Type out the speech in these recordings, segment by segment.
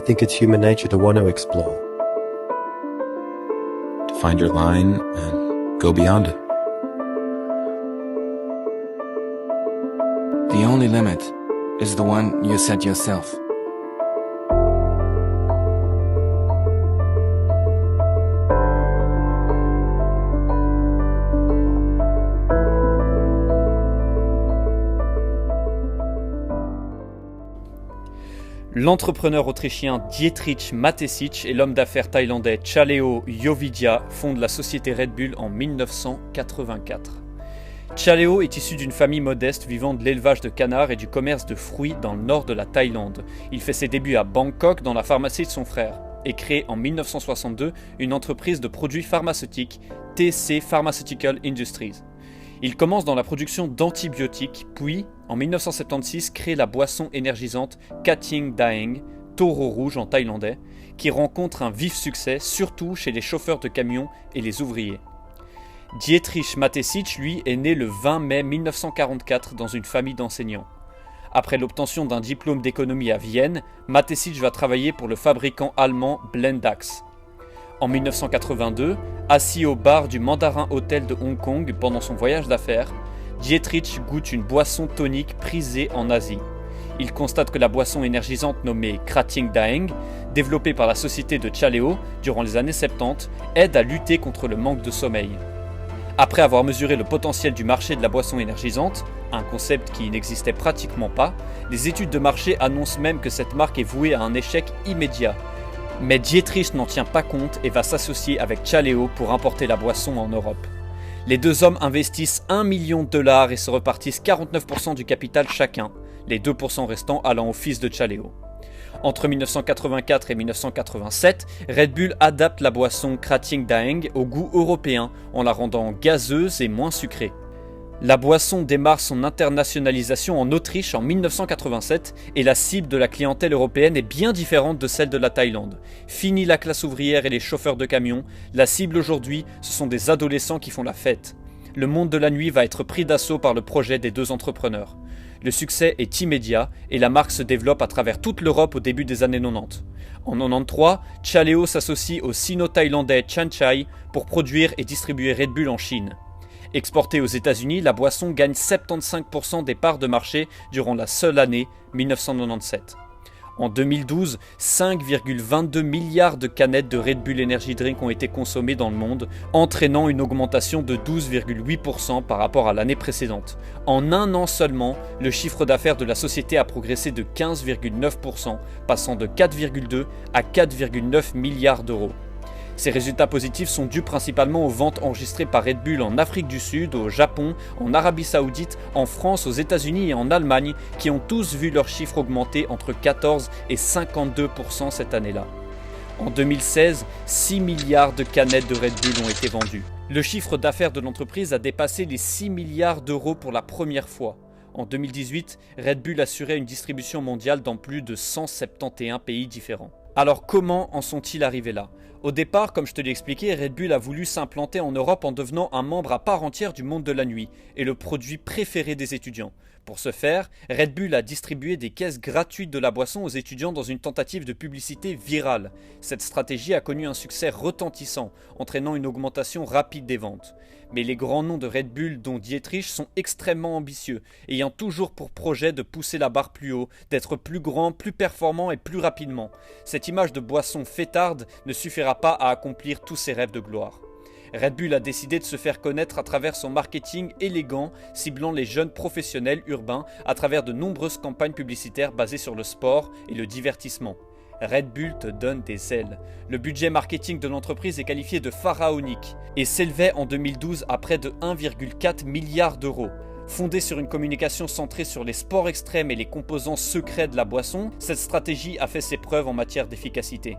think it's human nature to want to explore. To find your line and go beyond it. The only limit is the one you set yourself. L'entrepreneur autrichien Dietrich Mateschitz et l'homme d'affaires thaïlandais Chaleo Yovidia fondent la société Red Bull en 1984. Chaleo est issu d'une famille modeste vivant de l'élevage de canards et du commerce de fruits dans le nord de la Thaïlande. Il fait ses débuts à Bangkok dans la pharmacie de son frère et crée en 1962 une entreprise de produits pharmaceutiques, TC Pharmaceutical Industries. Il commence dans la production d'antibiotiques, puis, en 1976, crée la boisson énergisante Krating Daeng, taureau rouge en thaïlandais, qui rencontre un vif succès, surtout chez les chauffeurs de camions et les ouvriers. Dietrich Mateschitz, lui, est né le 20 mai 1944 dans une famille d'enseignants. Après l'obtention d'un diplôme d'économie à Vienne, Mateschitz va travailler pour le fabricant allemand Blendax. En 1982, assis au bar du Mandarin Hotel de Hong Kong pendant son voyage d'affaires, Dietrich goûte une boisson tonique prisée en Asie. Il constate que la boisson énergisante nommée Krating Daeng, développée par la société de Chaleo durant les années 70, aide à lutter contre le manque de sommeil. Après avoir mesuré le potentiel du marché de la boisson énergisante, un concept qui n'existait pratiquement pas, les études de marché annoncent même que cette marque est vouée à un échec immédiat. Mais Dietrich n'en tient pas compte et va s'associer avec Chaleo pour importer la boisson en Europe. Les deux hommes investissent $1 million et se repartissent 49% du capital chacun, les 2% restants allant au fils de Chaleo. Entre 1984 et 1987, Red Bull adapte la boisson Krating Daeng au goût européen en la rendant gazeuse et moins sucrée. La boisson démarre son internationalisation en Autriche en 1987 et la cible de la clientèle européenne est bien différente de celle de la Thaïlande. Fini la classe ouvrière et les chauffeurs de camions, la cible aujourd'hui, ce sont des adolescents qui font la fête. Le monde de la nuit va être pris d'assaut par le projet des deux entrepreneurs. Le succès est immédiat et la marque se développe à travers toute l'Europe au début des années 90. En 93, Chaleo s'associe au sino-thaïlandais Chanchai pour produire et distribuer Red Bull en Chine. Exportée aux États-Unis, la boisson gagne 75% des parts de marché durant la seule année 1997. En 2012, 5,22 milliards de canettes de Red Bull Energy Drink ont été consommées dans le monde, entraînant une augmentation de 12,8% par rapport à l'année précédente. En un an seulement, le chiffre d'affaires de la société a progressé de 15,9%, passant de 4,2 à 4,9 milliards d'euros. Ces résultats positifs sont dus principalement aux ventes enregistrées par Red Bull en Afrique du Sud, au Japon, en Arabie Saoudite, en France, aux États-Unis et en Allemagne, qui ont tous vu leurs chiffres augmenter entre 14 et 52% cette année-là. En 2016, 6 milliards de canettes de Red Bull ont été vendues. Le chiffre d'affaires de l'entreprise a dépassé les 6 milliards d'euros pour la première fois. En 2018, Red Bull assurait une distribution mondiale dans plus de 171 pays différents. Alors comment en sont-ils arrivés là ? Au départ, comme je te l'ai expliqué, Red Bull a voulu s'implanter en Europe en devenant un membre à part entière du monde de la nuit et le produit préféré des étudiants. Pour ce faire, Red Bull a distribué des caisses gratuites de la boisson aux étudiants dans une tentative de publicité virale. Cette stratégie a connu un succès retentissant, entraînant une augmentation rapide des ventes. Mais les grands noms de Red Bull, dont Dietrich, sont extrêmement ambitieux, ayant toujours pour projet de pousser la barre plus haut, d'être plus grand, plus performant et plus rapidement. Cette image de boisson fêtarde ne suffira pas à accomplir tous ses rêves de gloire. Red Bull a décidé de se faire connaître à travers son marketing élégant, ciblant les jeunes professionnels urbains à travers de nombreuses campagnes publicitaires basées sur le sport et le divertissement. Red Bull te donne des ailes. Le budget marketing de l'entreprise est qualifié de pharaonique et s'élevait en 2012 à près de 1,4 milliard d'euros. Fondée sur une communication centrée sur les sports extrêmes et les composants secrets de la boisson, cette stratégie a fait ses preuves en matière d'efficacité.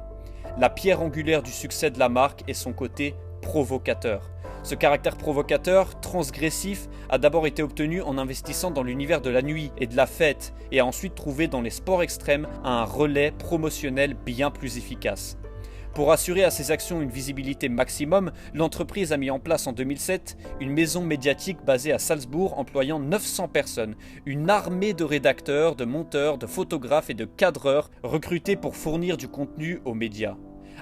La pierre angulaire du succès de la marque est son côté provocateur. Ce caractère provocateur, transgressif, a d'abord été obtenu en investissant dans l'univers de la nuit et de la fête et a ensuite trouvé dans les sports extrêmes un relais promotionnel bien plus efficace. Pour assurer à ses actions une visibilité maximum, l'entreprise a mis en place en 2007 une maison médiatique basée à Salzbourg employant 900 personnes, une armée de rédacteurs, de monteurs, de photographes et de cadreurs recrutés pour fournir du contenu aux médias.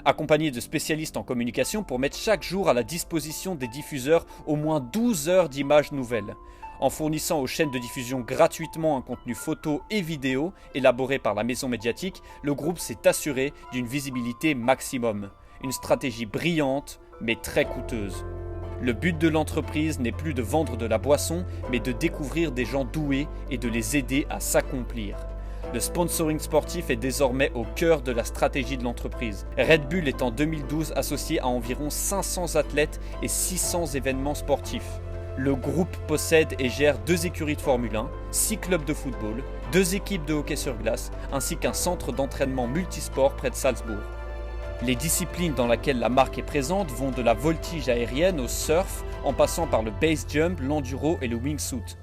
Accompagnés de spécialistes en communication pour mettre chaque jour à la disposition des diffuseurs au moins 12 heures d'images nouvelles. En fournissant aux chaînes de diffusion gratuitement un contenu photo et vidéo élaboré par la maison médiatique, le groupe s'est assuré d'une visibilité maximum. Une stratégie brillante, mais très coûteuse. Le but de l'entreprise n'est plus de vendre de la boisson, mais de découvrir des gens doués et de les aider à s'accomplir. Le sponsoring sportif est désormais au cœur de la stratégie de l'entreprise. Red Bull est en 2012 associé à environ 500 athlètes et 600 événements sportifs. Le groupe possède et gère 2 écuries de Formule 1, 6 clubs de football, 2 équipes de hockey sur glace, ainsi qu'un centre d'entraînement multisport près de Salzbourg. Les disciplines dans lesquelles la marque est présente vont de la voltige aérienne au surf, en passant par le base jump, l'enduro et le wingsuit.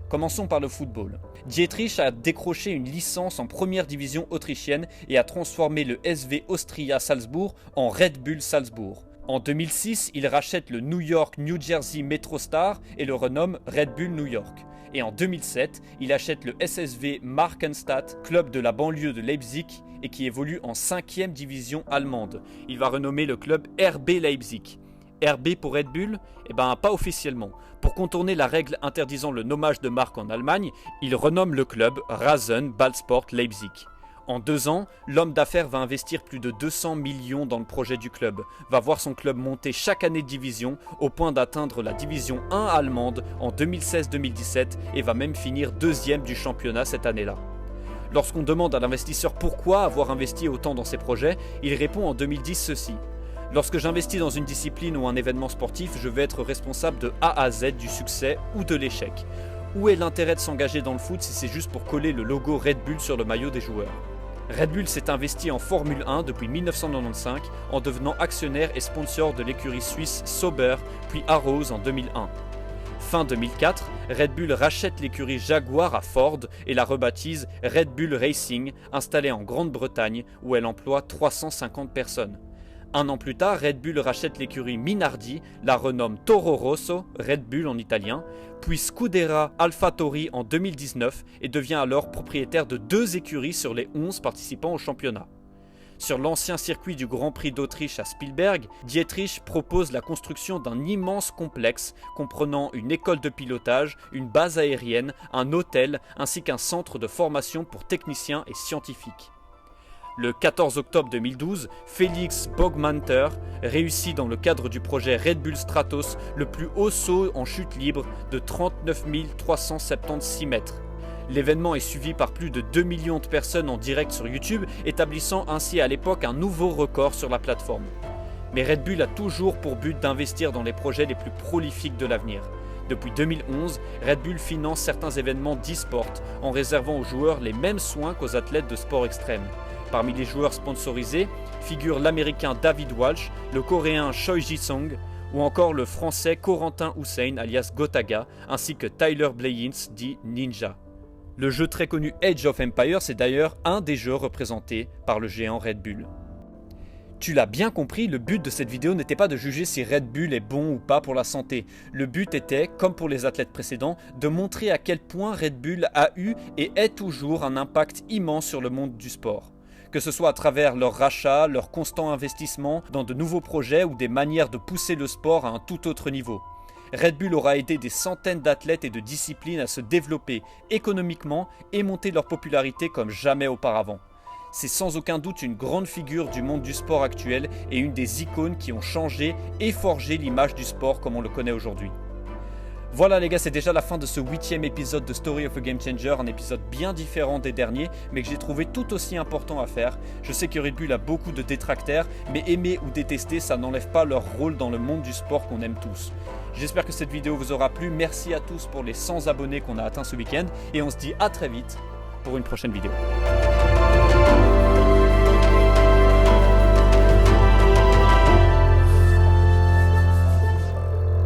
Commençons par le football. Dietrich a décroché une licence en première division autrichienne et a transformé le SV Austria Salzbourg en Red Bull Salzbourg. En 2006, il rachète le New York-New Jersey MetroStar et le renomme Red Bull New York. Et en 2007, il achète le SSV Markenstadt, club de la banlieue de Leipzig et qui évolue en 5e division allemande. Il va renommer le club RB Leipzig. RB pour Red Bull? Eh ben pas officiellement. Pour contourner la règle interdisant le nommage de marque en Allemagne, il renomme le club Rasen Ballsport Leipzig. En 2 ans, l'homme d'affaires va investir plus de 200 millions dans le projet du club, va voir son club monter chaque année de division au point d'atteindre la division 1 allemande en 2016-2017 et va même finir 2e du championnat cette année-là. Lorsqu'on demande à l'investisseur pourquoi avoir investi autant dans ses projets, il répond en 2010 ceci. Lorsque j'investis dans une discipline ou un événement sportif, je vais être responsable de A à Z du succès ou de l'échec. Où est l'intérêt de s'engager dans le foot si c'est juste pour coller le logo Red Bull sur le maillot des joueurs? Red Bull s'est investi en Formule 1 depuis 1995 en devenant actionnaire et sponsor de l'écurie suisse Sauber puis Arrows en 2001. Fin 2004, Red Bull rachète l'écurie Jaguar à Ford et la rebaptise Red Bull Racing, installée en Grande-Bretagne où elle emploie 350 personnes. 1 an plus tard, Red Bull rachète l'écurie Minardi, la renomme Toro Rosso, Red Bull en italien, puis Scuderia AlphaTauri en 2019 et devient alors propriétaire de 2 écuries sur les 11 participants au championnat. Sur l'ancien circuit du Grand Prix d'Autriche à Spielberg, Dietrich propose la construction d'un immense complexe comprenant une école de pilotage, une base aérienne, un hôtel ainsi qu'un centre de formation pour techniciens et scientifiques. Le 14 octobre 2012, Félix Bogmanter réussit dans le cadre du projet Red Bull Stratos le plus haut saut en chute libre de 39 376 mètres. L'événement est suivi par plus de 2 millions de personnes en direct sur YouTube, établissant ainsi à l'époque un nouveau record sur la plateforme. Mais Red Bull a toujours pour but d'investir dans les projets les plus prolifiques de l'avenir. Depuis 2011, Red Bull finance certains événements d'e-sport en réservant aux joueurs les mêmes soins qu'aux athlètes de sport extrême. Parmi les joueurs sponsorisés figurent l'américain David Walsh, le coréen Choi Ji-sung ou encore le français Corentin Hussein alias Gotaga ainsi que Tyler Blayens dit Ninja. Le jeu très connu Age of Empires est d'ailleurs un des jeux représentés par le géant Red Bull. Tu l'as bien compris, le but de cette vidéo n'était pas de juger si Red Bull est bon ou pas pour la santé. Le but était, comme pour les athlètes précédents, de montrer à quel point Red Bull a eu et est toujours un impact immense sur le monde du sport. Que ce soit à travers leur rachat, leur constant investissement dans de nouveaux projets ou des manières de pousser le sport à un tout autre niveau. Red Bull aura aidé des centaines d'athlètes et de disciplines à se développer économiquement et monter leur popularité comme jamais auparavant. C'est sans aucun doute une grande figure du monde du sport actuel et une des icônes qui ont changé et forgé l'image du sport comme on le connaît aujourd'hui. Voilà les gars, c'est déjà la fin de ce 8e épisode de Story of a Game Changer, un épisode bien différent des derniers, mais que j'ai trouvé tout aussi important à faire. Je sais que Red Bull a beaucoup de détracteurs, mais aimer ou détester, ça n'enlève pas leur rôle dans le monde du sport qu'on aime tous. J'espère que cette vidéo vous aura plu, merci à tous pour les 100 abonnés qu'on a atteints ce week-end, et on se dit à très vite pour une prochaine vidéo.